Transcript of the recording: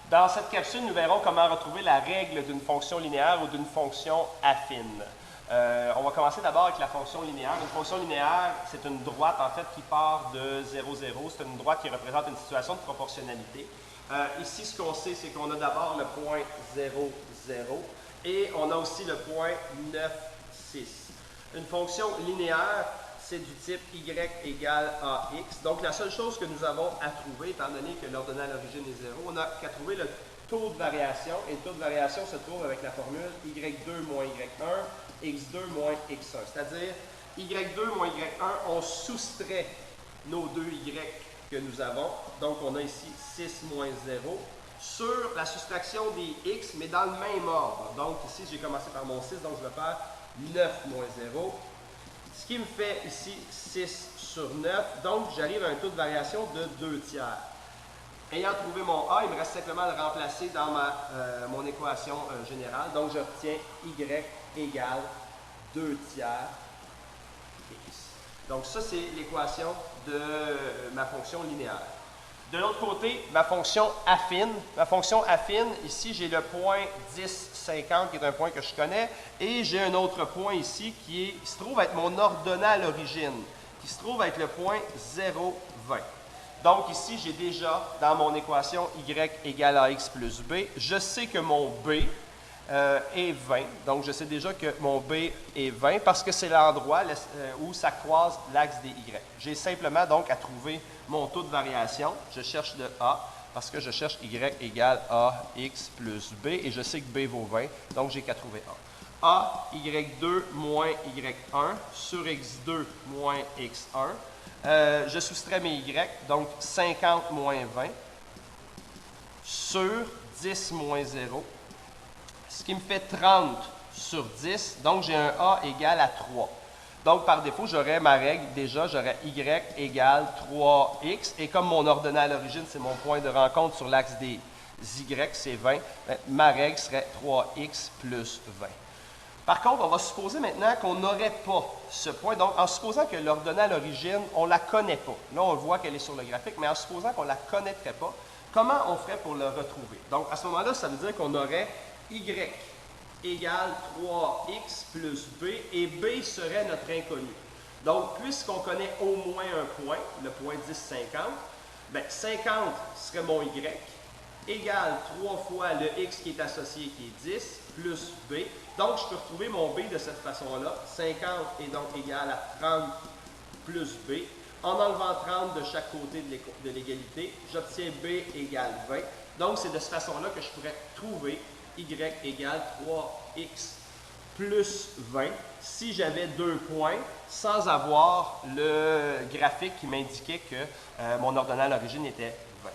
Dans cette capsule, nous verrons comment retrouver la règle d'une fonction linéaire ou d'une fonction affine. On va commencer d'abord avec la fonction linéaire. Une fonction linéaire, c'est une droite en fait qui part de 0, 0. C'est une droite qui représente une situation de proportionnalité. Ici, ce qu'on sait, c'est qu'on a d'abord le point 0, 0 et on a aussi le point 9, 6. Une fonction linéaire, c'est du type y égale ax. Donc, la seule chose que nous avons à trouver, étant donné que l'ordonnée à l'origine est 0, on n'a qu'à trouver le taux de variation. Et le taux de variation se trouve avec la formule y2 moins y1, x2 moins x1. C'est-à-dire, y2 moins y1, on soustrait nos deux y que nous avons. Donc, on a ici 6 moins 0 sur la soustraction des x, mais dans le même ordre. Donc, ici, j'ai commencé par mon 6, donc je vais faire 9 moins 0. Ce qui me fait ici 6 sur 9, donc j'arrive à un taux de variation de 2 tiers. Ayant trouvé mon A, il me reste simplement à le remplacer dans mon équation générale. Donc j'obtiens y égale 2 tiers x. Donc ça, c'est l'équation de ma fonction linéaire. De l'autre côté, ma fonction affine. Ma fonction affine, ici, j'ai le point 10, 50, qui est un point que je connais, et j'ai un autre point ici qui se trouve être mon ordonnée à l'origine, qui se trouve être le point 0, 20. Donc ici, j'ai déjà, dans mon équation y égale ax plus b, je sais que mon b est 20. Donc je sais déjà que mon b est 20 parce que c'est l'endroit où ça croise l'axe des y. J'ai simplement donc à trouver mon taux de variation. Je cherche le a parce que je cherche y égale ax plus b et je sais que b vaut 20, donc j'ai qu'à trouver a. A, y2 moins y1 sur x2 moins x1. Je soustrais mes y, donc 50 moins 20 sur 10 moins 0. Ce qui me fait 30 sur 10, donc j'ai un A égal à 3. Donc, par défaut, j'aurais ma règle, déjà, j'aurais y égale 3x, et comme mon ordonnée à l'origine, c'est mon point de rencontre sur l'axe des y, c'est 20, bien, ma règle serait 3x plus 20. Par contre, on va supposer maintenant qu'on n'aurait pas ce point. Donc, en supposant que l'ordonnée à l'origine, on ne la connaît pas. Là, on voit qu'elle est sur le graphique, mais en supposant qu'on ne la connaîtrait pas, comment on ferait pour le retrouver? Donc, à ce moment-là, ça veut dire qu'on aurait y égale 3x plus b, et b serait notre inconnu. Donc, puisqu'on connaît au moins un point, le point 10, 50, bien, 50 serait mon y, égale 3 fois le x qui est associé, qui est 10, plus b. Donc, je peux retrouver mon b de cette façon-là. 50 est donc égal à 30 plus b. En enlevant 30 de chaque côté de l'égalité, j'obtiens b égale 20. Donc, c'est de cette façon-là que je pourrais trouver y égale 3x plus 20 si j'avais deux points sans avoir le graphique qui m'indiquait que mon ordonnée à l'origine était 20.